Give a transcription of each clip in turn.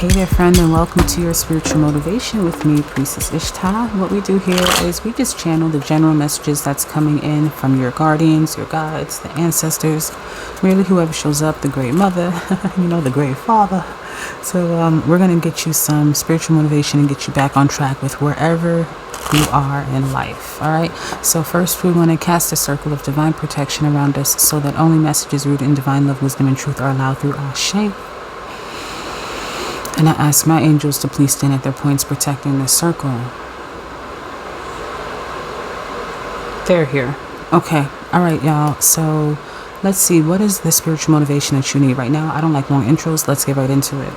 Hey there, friend, and welcome to your spiritual motivation with me, Priestess Ishtah. What we do here is we just channel the general messages that's coming in from your guardians, your guides, the ancestors, really whoever shows up, the great mother, the great father. So we're going to get you some spiritual motivation and get you back on track with wherever you are in life. All right. So first, we want to cast a circle of divine protection around us so that only messages rooted in divine love, wisdom, and truth are allowed through our shape. And I ask my angels to please stand at their points protecting this circle. They're here. Okay. All right, y'all. So let's see. What is the spiritual motivation that you need right now? I don't like long intros. Let's get right into it.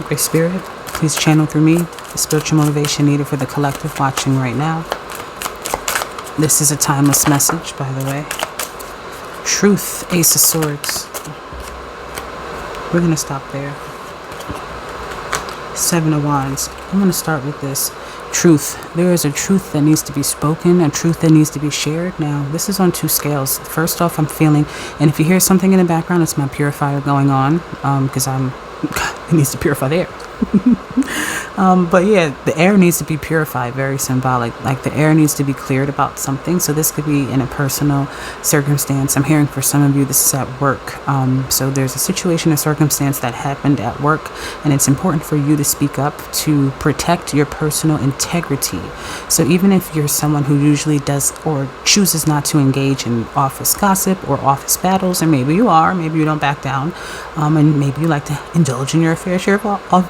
Great Spirit, please channel through me the spiritual motivation needed for the collective watching right now. This is a timeless message, by the way. Truth, Ace of Swords. We're going to stop there. Seven of Wands. I'm going to start with this. Truth. There is a truth that needs to be spoken, a truth that needs to be shared. Now, this is on two scales. First off, I'm feeling, and if you hear something in the background, it's my purifier going on, because it needs to purify the air. But yeah, the air needs to be purified, very symbolic. Like the air needs to be cleared about something. So this could be in a personal circumstance. I'm hearing for some of you, this is at work. So there's a situation, a circumstance that happened at work, and it's important for you to speak up to protect your personal integrity. So even if you're someone who usually does or chooses not to engage in office gossip or office battles, and maybe you are, maybe you don't back down, and maybe you like to indulge in your fair share of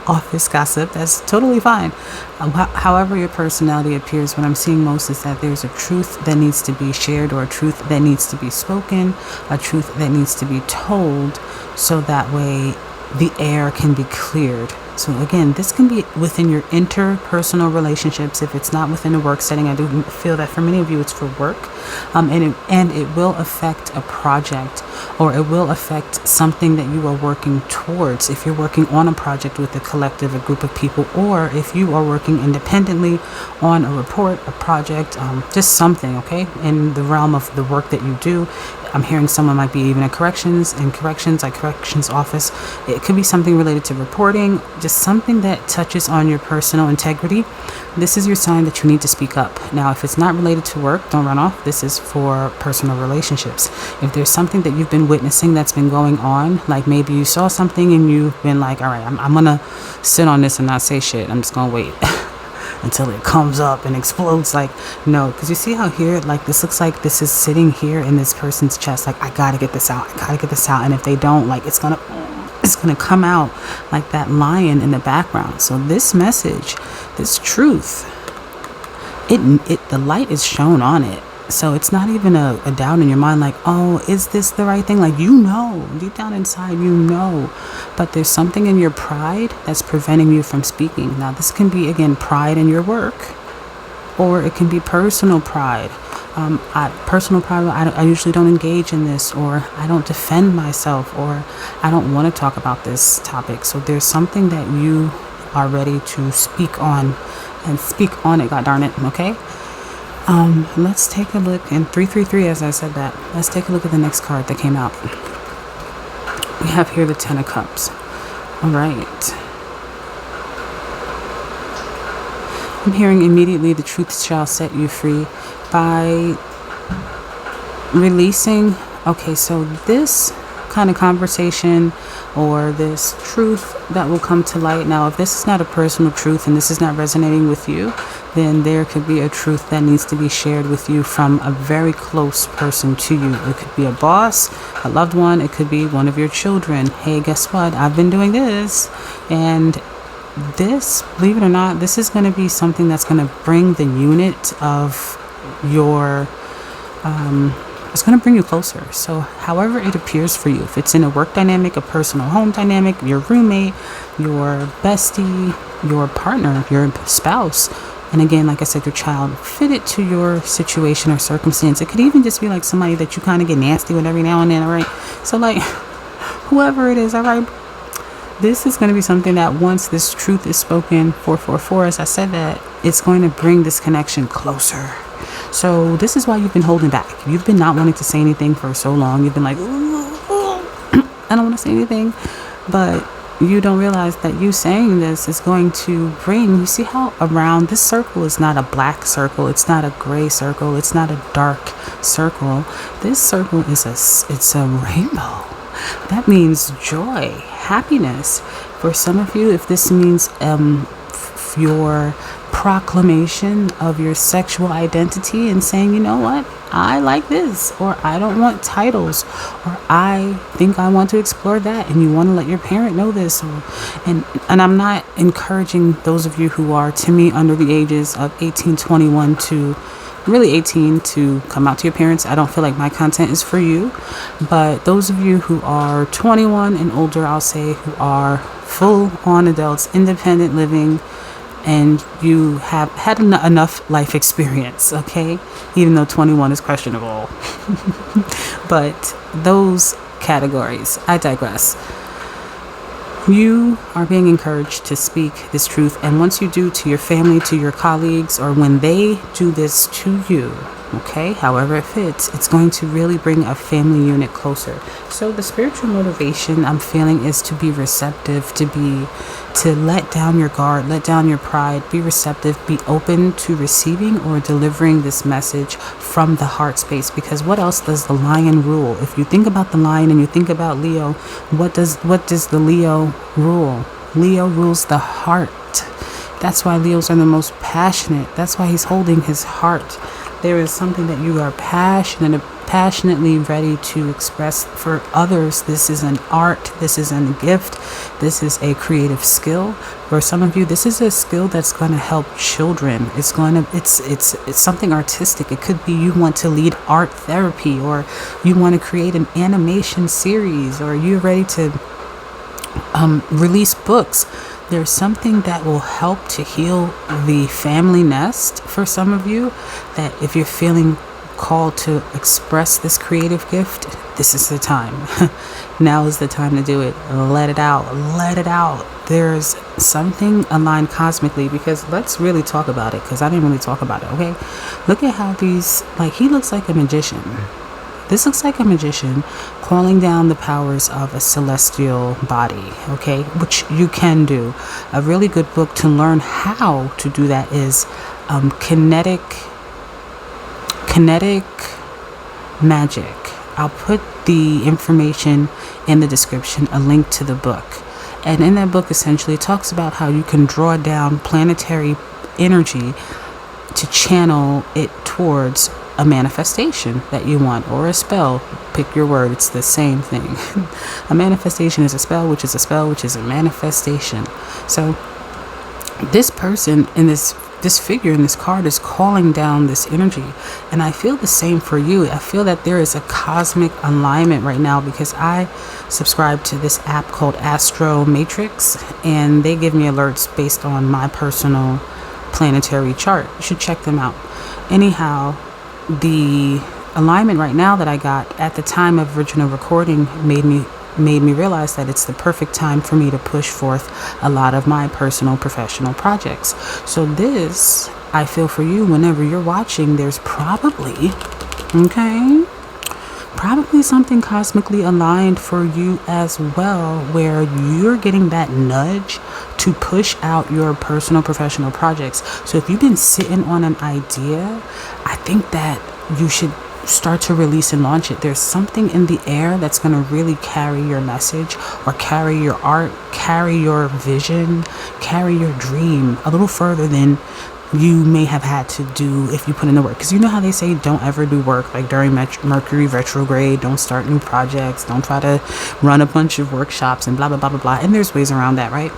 office gossip, that's totally fine. However your personality appears, what I'm seeing most is that there's a truth that needs to be shared, or a truth that needs to be spoken, a truth that needs to be told, so that way the air can be cleared. So again, this can be within your interpersonal relationships. If it's not within a work setting, I do feel that for many of you it's for work, and it will affect a project, or it will affect something that you are working towards. If you're working on a project with a collective, a group of people, or if you are working independently on a report, a project, just something, okay, in the realm of the work that you do. I'm hearing someone might be even at corrections office. It could be something related to reporting, just something that touches on your personal integrity. This is your sign that you need to speak up. Now, if it's not related to work, don't run off. This is for personal relationships. If there's something that you've been witnessing that's been going on, like maybe you saw something and you've been like, all right, I'm going to sit on this and not say shit. I'm just going to wait until it comes up and explodes. Like, no, because you see how here, like, this looks like this is sitting here in this person's chest. Like, I gotta get this out. And if they don't, like, it's gonna come out like that lion in the background. So this message, this truth, the light is shown on it. So it's not even a doubt in your mind, like, oh, is this the right thing? Like, deep down inside, but there's something in your pride that's preventing you from speaking. Now, this can be, again, pride in your work, or it can be personal pride. I usually don't engage in this, or I don't defend myself, or I don't want to talk about this topic. So there's something that you are ready to speak on, and speak on it, god darn it, okay? Let's take a look, in 333, as I said that, let's take a look at the next card that came out. We have here the Ten of Cups. All right. I'm hearing immediately the truth shall set you free by releasing. Okay, so this kind of conversation, or this truth that will come to light. Now, if this is not a personal truth and this is not resonating with you, then there could be a truth that needs to be shared with you from a very close person to you. It could be a boss, a loved one. It could be one of your children. Hey, guess what? I've been doing this. And this, believe it or not, this is going to be something that's going to bring the unit of your, it's going to bring you closer. So however it appears for you, if it's in a work dynamic, a personal home dynamic, your roommate, your bestie, your partner, your spouse, and again, like I said, your child, fit it to your situation or circumstance. It could even just be like somebody that you kind of get nasty with every now and then, all right? So like, whoever it is, all right? This is going to be something that once this truth is spoken, 444, as I said that, it's going to bring this connection closer. So this is why you've been holding back. You've been not wanting to say anything for so long. You've been like, I don't want to say anything. But you don't realize that you saying this is going to bring, you see how around this circle is not a black circle, it's not a gray circle, it's not a dark circle. This circle is it's a rainbow. That means joy, happiness. For some of you, if this means your proclamation of your sexual identity and saying, you know what, I like this, or I don't want titles, or I think I want to explore that, and you want to let your parent know this, and I'm not encouraging those of you who are, to me, under the ages of 18, 21 to really 18 to come out to your parents. I don't feel like my content is for you, but those of you who are 21 and older, I'll say, who are full-on adults, independent living, and you have had enough life experience, okay? Even though 21 is questionable. But those categories, I digress. You are being encouraged to speak this truth, and once you do, to your family, to your colleagues, or when they do this to you, okay, however it fits, it's going to really bring a family unit closer. So the spiritual motivation I'm feeling is to be receptive, to let down your guard, let down your pride, be receptive, be open to receiving or delivering this message from the heart space. Because what else does the lion rule? If you think about the lion and you think about Leo, what does the Leo rule? Leo rules the heart. That's why Leos are the most passionate. That's why he's holding his heart. There is something that you are passionately ready to express for others. This is an art. This is a gift. This is a creative skill. For some of you, this is a skill that's going to help children. It's something artistic. It could be you want to lead art therapy, or you want to create an animation series, or you're ready to release books. There's something that will help to heal the family nest for some of you, that if you're feeling called to express this creative gift, this is the time. Now is the time to do it. Let it out. Let it out. There's something aligned cosmically, because let's really talk about it, because I didn't really talk about it, okay? Look at how he looks like a magician. This looks like a magician calling down the powers of a celestial body, okay? Which you can do. A really good book to learn how to do that is Kinetic Magic. I'll put the information in the description, a link to the book. And in that book, essentially, it talks about how you can draw down planetary energy to channel it towards a manifestation that you want, or a spell. Pick your word, it's the same thing. A manifestation is a spell, which is a spell, which is a manifestation. So this person in this figure in this card is calling down this energy, and I feel the same for you. I feel that there is a cosmic alignment right now, because I subscribe to this app called Astro Matrix, and they give me alerts based on my personal planetary chart. You should check them out. Anyhow, the alignment right now that I got at the time of original recording made me realize that it's the perfect time for me to push forth a lot of my personal professional projects. So this, I feel for you, whenever you're watching, there's probably something cosmically aligned for you as well, where you're getting that nudge to push out your personal professional projects. So if you've been sitting on an idea, I think that you should start to release and launch it. There's something in the air that's going to really carry your message, or carry your art, carry your vision, carry your dream a little further than you may have had to do if you put in the work. Because you know how they say don't ever do work like during Mercury retrograde, don't start new projects, don't try to run a bunch of workshops and blah blah blah blah blah. And there's ways around that, right?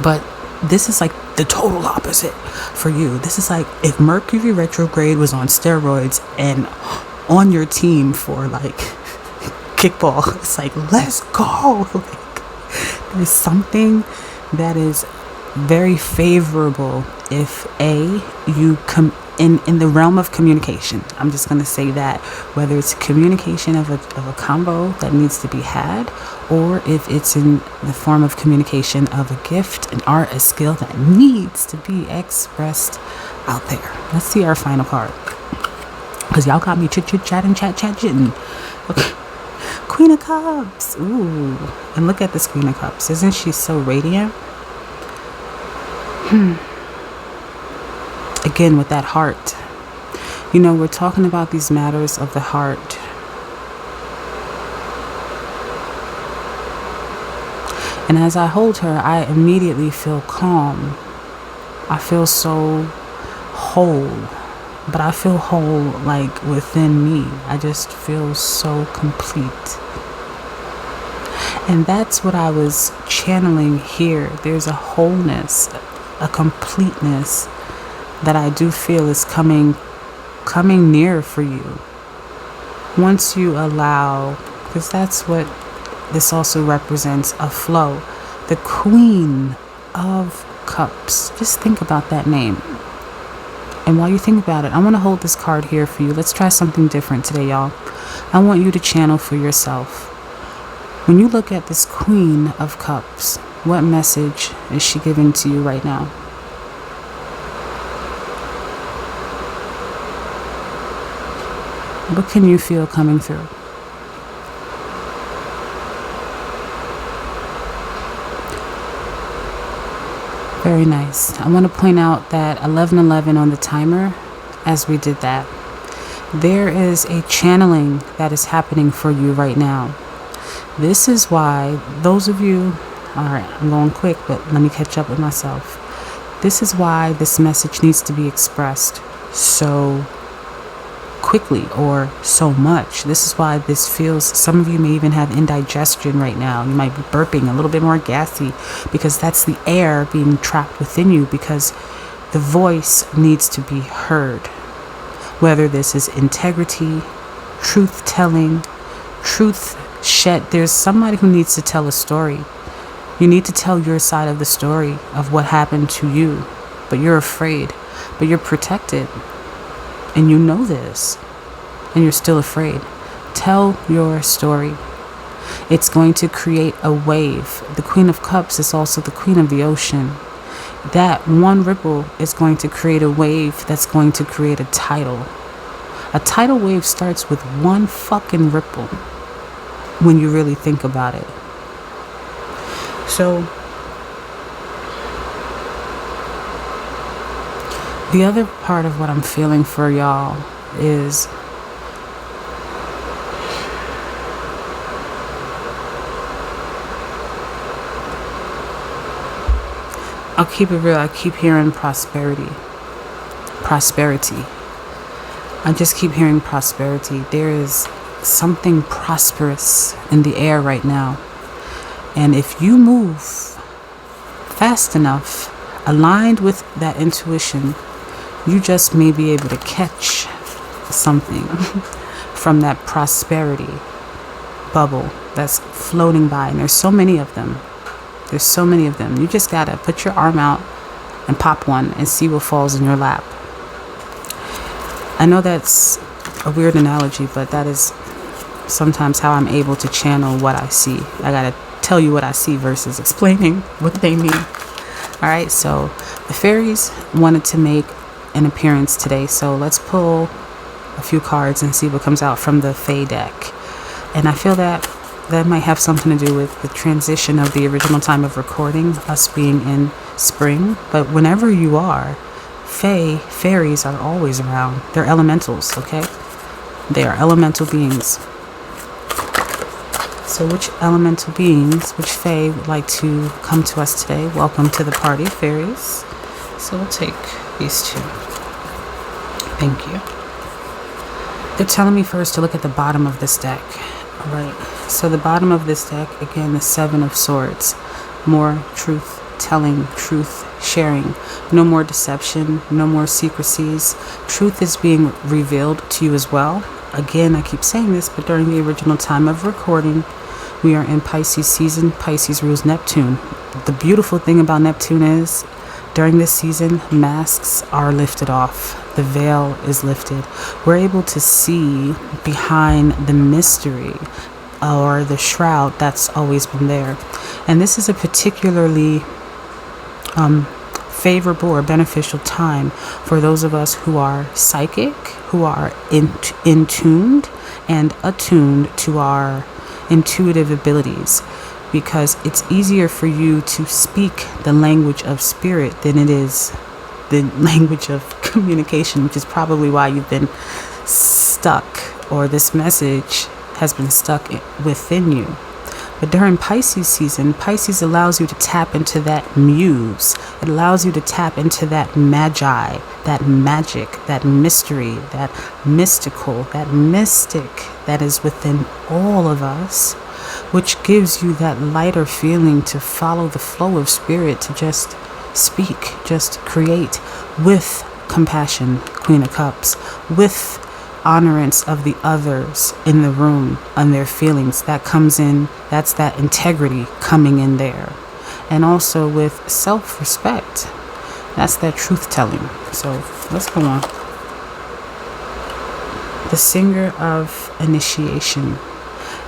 But this is like the total opposite for you. This is like if Mercury retrograde was on steroids and on your team for like kickball. It's like, let's go. Like, there's something that is very favorable if you come in the realm of communication. I'm just going to say that, whether it's communication of a combo that needs to be had, or if it's in the form of communication of a gift, an art, a skill that needs to be expressed out there. Let's see our final card, because y'all got me chit-chatting. Okay. Queen of Cups. Ooh. And look at this Queen of Cups. Isn't she so radiant? Again, with that heart. You know, we're talking about these matters of the heart. And as I hold her, I immediately feel calm. I feel so whole. But I feel whole, like, within me. I just feel so complete. And that's what I was channeling here. There's a wholeness, a completeness that I do feel is coming near for you. Once you allow, because that's what this also represents, a flow. The Queen of Cups. Just think about that name. And while you think about it, I want to hold this card here for you. Let's try something different today, y'all. I want you to channel for yourself. When you look at this Queen of Cups, what message is she giving to you right now? What can you feel coming through? Very nice. I want to point out that 11:11 on the timer, as we did that, there is a channeling that is happening for you right now. This is why those of you, all right, I'm going quick, but let me catch up with myself. This is why this message needs to be expressed so quickly or so much. This is why this feels, some of you may even have indigestion right now. You might be burping, a little bit more gassy, because that's the air being trapped within you, because the voice needs to be heard. Whether this is integrity, truth telling, truth shed, there's somebody who needs to tell a story. You need to tell your side of the story of what happened to you, but you're afraid, but you're protected. And you know this, and you're still afraid. Tell your story. It's going to create a wave. The Queen of Cups is also the Queen of the Ocean. That one ripple is going to create a wave that's going to create a tidal. A tidal wave starts with one fucking ripple when you really think about it. So, the other part of what I'm feeling for y'all is I'll keep it real. I keep hearing prosperity. Prosperity. I just keep hearing prosperity. There is something prosperous in the air right now. And if you move fast enough, aligned with that intuition, you just may be able to catch something from that prosperity bubble that's floating by. And there's so many of them. There's so many of them. You just gotta put your arm out and pop one and see what falls in your lap. I know that's a weird analogy, but that is sometimes how I'm able to channel what I see. I gotta tell you what I see versus explaining what they mean. All right, so the fairies wanted to make an appearance today, so let's pull a few cards and see what comes out from the Fae deck. And I feel that might have something to do with the transition of the original time of recording, us being in spring. But whenever you are, fairies are always around. They're elementals, okay? They are elemental beings. So which elemental beings, which fae would like to come to us today? Welcome to the party, fairies. So we'll take these two. Thank you. They're telling me first to look at the bottom of this deck. All right. So the bottom of this deck, again, the Seven of Swords. More truth telling, truth sharing. No more deception, no more secrecies. Truth is being revealed to you as well. Again, I keep saying this, but during the original time of recording, we are in Pisces season. Pisces rules Neptune. The beautiful thing about Neptune is, during this season, masks are lifted off. The veil is lifted. We're able to see behind the mystery or the shroud that's always been there. And this is a particularly favorable or beneficial time for those of us who are psychic, who are in tuned and attuned to our intuitive abilities, because it's easier for you to speak the language of spirit than it is the language of communication, which is probably why you've been stuck, or this message has been stuck within you. But during Pisces season, Pisces allows you to tap into that muse. It allows you to tap into that magi, that magic, that mystery, that mystical, that mystic that is within all of us, which gives you that lighter feeling to follow the flow of spirit, to just speak, just create with compassion, Queen of Cups, with honorance of the others in the room and their feelings. That comes in, that's that integrity coming in there. And also with self-respect. That's that truth telling. So let's go on. The Singer of Initiation.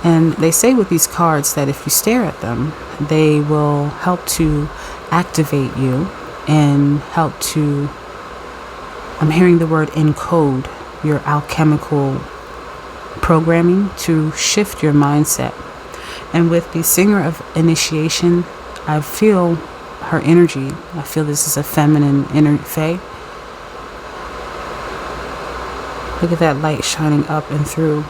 And they say with these cards that if you stare at them, they will help to activate you and help to, I'm hearing the word encode, your alchemical programming, to shift your mindset. And with the Singer of Initiation, I feel her energy. I feel this is a feminine inner fae. Look at that light shining up and through.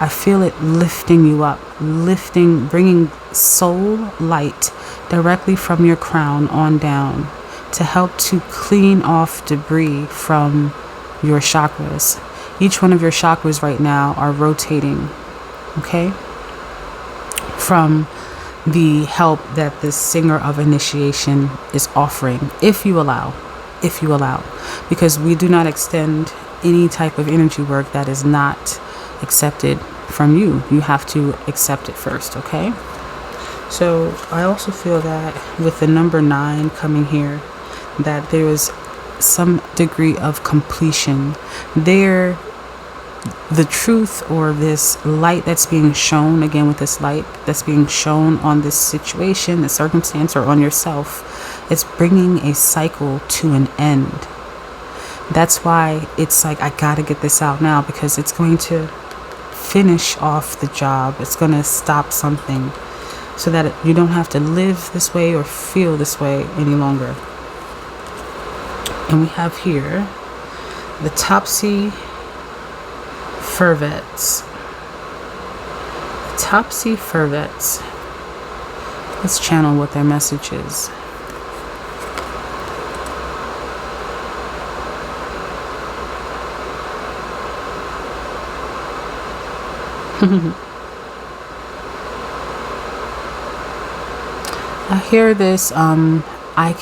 I feel it lifting you up, lifting, bringing soul light directly from your crown on down to help to clean off debris from your chakras. Each one of your chakras right now are rotating, okay? From the help that the Singer of Initiation is offering, if you allow, because we do not extend any type of energy work that is not accepted from you. You have to accept it first, okay? So I also feel that with the number 9 coming here, that there is some degree of completion there. The truth, or this light that's being shown, again with this light that's being shown on this situation, the circumstance, or on yourself, it's bringing a cycle to an end. That's why it's like, I gotta get this out now, because it's going to finish off the job. It's going to stop something so that you don't have to live this way or feel this way any longer. And we have here the Topsy Fervets. Topsy Fervets. Let's channel what their message is. I hear this, I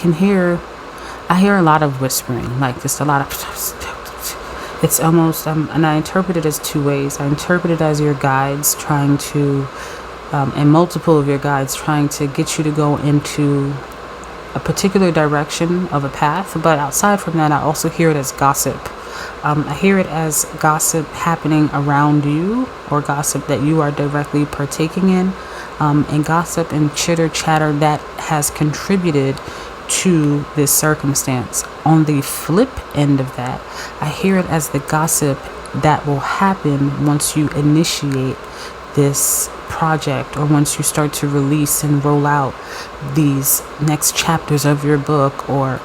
hear a lot of whispering, like just a lot of, it's almost, and I interpret it as two ways. I interpret it as your guides trying to, and multiple of your guides trying to get you to go into a particular direction of a path. But outside from that, I also hear it as gossip. I hear it as gossip happening around you, or gossip that you are directly partaking in, and gossip and chitter chatter that has contributed to this circumstance. On the flip end of that, I hear it as the gossip that will happen once you initiate this project, or once you start to release and roll out these next chapters of your book, or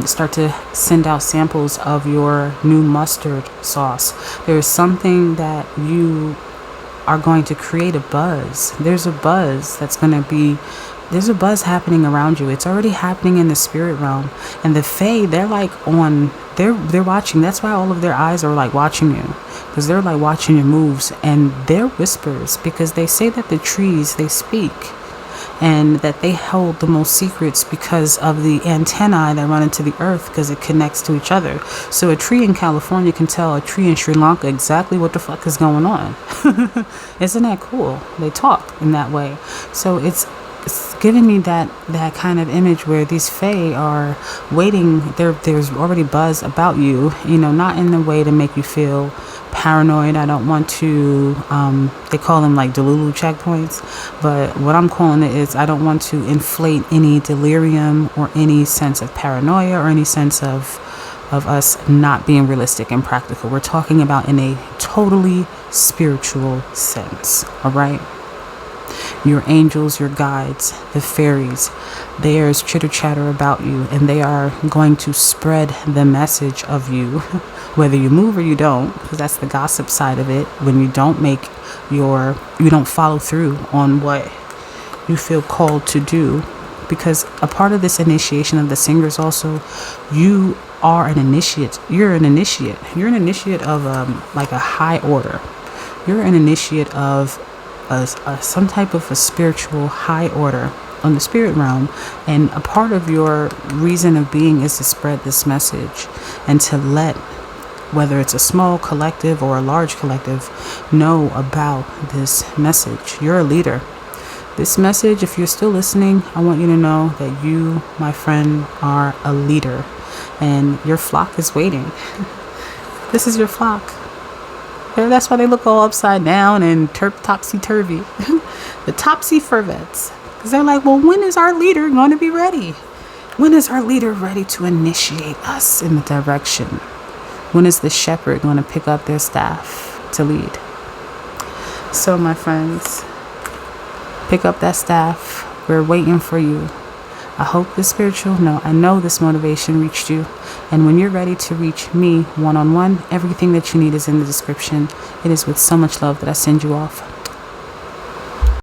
start to send out samples of your new mustard sauce. There's something that you are going to create a buzz. There's a buzz that's going to be, there's a buzz happening around you. It's already happening in the spirit realm. And the Fae, they're like on, they're watching. That's why all of their eyes are like watching you, because they're like watching your moves, and they're whispers, because they say that the trees, they speak, and that they hold the most secrets because of the antennae that run into the earth, because it connects to each other. So a tree in California can tell a tree in Sri Lanka exactly what the fuck is going on. Isn't that cool? They talk in that way. So it's giving me that kind of image where these Fae are waiting. There's already buzz about you, not in the way to make you feel paranoid. I don't want to, they call them like Delulu checkpoints, but what I'm calling it is, I don't want to inflate any delirium or any sense of paranoia or any sense of us not being realistic and practical. We're talking about in a totally spiritual sense, all right? Your angels, your guides, the fairies, there's chitter chatter about you, and they are going to spread the message of you, whether you move or you don't, because that's the gossip side of it. When you don't you don't follow through on what you feel called to do, because a part of this initiation of the singers also, you are an initiate. You're an initiate. You're an initiate of like a high order. You're an initiate of some type of a spiritual high order on the spirit realm, and a part of your reason of being is to spread this message and to let, whether it's a small collective or a large collective, know about this message. You're a leader. This message, if you're still listening, I want you to know that you, my friend, are a leader, and your flock is waiting. This is your flock. That's why they look all upside down and topsy-turvy. The topsy-fervets. Because they're like, well, when is our leader going to be ready? When is our leader ready to initiate us in the direction? When is the shepherd going to pick up their staff to lead? So, my friends, pick up that staff. We're waiting for you. I hope I know this motivation reached you. And when you're ready to reach me one-on-one, everything that you need is in the description. It is with so much love that I send you off.